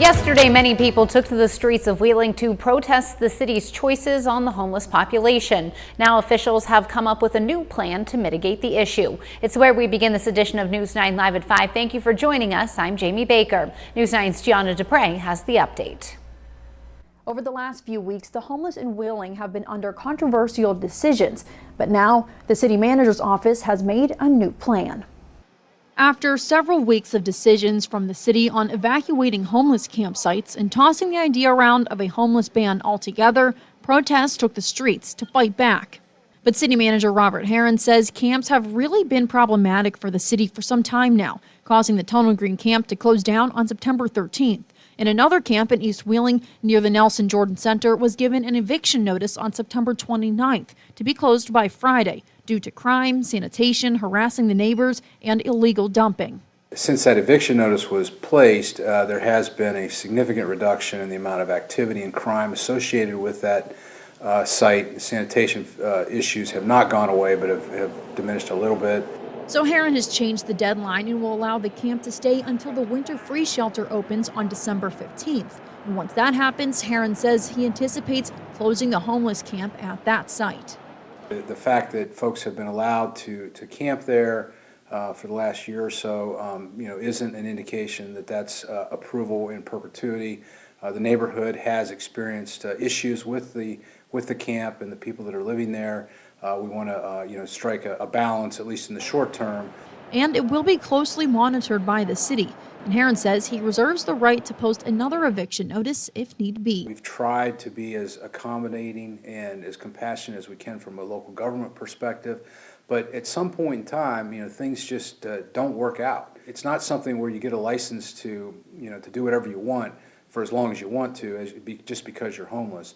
Yesterday, many people took to the streets of Wheeling to protest the city's choices on the homeless population. Now officials have come up with a new plan to mitigate the issue. It's where we begin this edition of News 9 Live at 5. Thank you for joining us. I'm Jamie Baker. News 9's Gianna Dupre has the update. Over the last few weeks, the homeless in Wheeling have been under controversial decisions, but now the city manager's office has made a new plan. After several weeks of decisions from the city on evacuating homeless campsites and tossing the idea around of a homeless ban altogether, protests took the streets to fight back. But city manager Robert Herron says camps have really been problematic for the city for some time now, causing the Tunnel Green camp to close down on September 13th. And another camp in East Wheeling near the Nelson Jordan Center was given an eviction notice on September 29th to be closed by Friday due to crime, sanitation, harassing the neighbors, and illegal dumping. Since that eviction notice was placed, there has been a significant reduction in the amount of activity and crime associated with that site. Sanitation issues have not gone away, but have diminished a little bit. So Herron has changed the deadline and will allow the camp to stay until the winter free shelter opens on December 15th. And once that happens, Herron says he anticipates closing the homeless camp at that site. The fact that folks have been allowed to camp there for the last year or so, isn't an indication that that's approval in perpetuity. The neighborhood has experienced issues with the camp and the people that are living there. We want to, strike a balance, at least in the short term. And it will be closely monitored by the city. And Herron says he reserves the right to post another eviction notice if need be. We've tried to be as accommodating and as compassionate as we can from a local government perspective. But at some point in time, things just don't work out. It's not something where you get a license to do whatever you want for as long as you want to, just because you're homeless.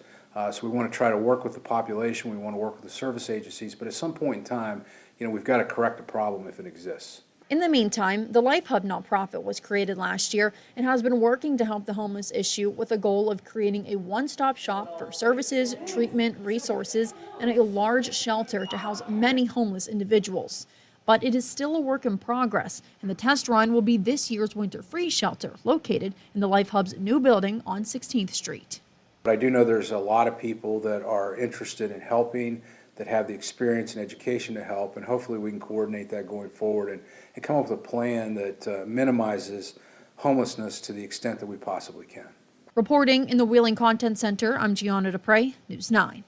So we want to try to work with the population, we want to work with the service agencies, but at some point in time, we've got to correct the problem if it exists. In the meantime, the Life Hub nonprofit was created last year and has been working to help the homeless issue with a goal of creating a one-stop shop for services, treatment, resources, and a large shelter to house many homeless individuals. But it is still a work in progress, and the test run will be this year's winter free shelter located in the Life Hub's new building on 16th Street. But I do know there's a lot of people that are interested in helping, that have the experience and education to help, and hopefully we can coordinate that going forward and come up with a plan that minimizes homelessness to the extent that we possibly can. Reporting in the Wheeling Content Center, I'm Gianna Dupre, News 9.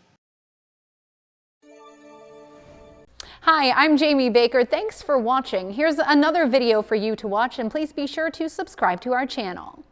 Hi, I'm Jamie Baker. Thanks for watching. Here's another video for you to watch, and please be sure to subscribe to our channel.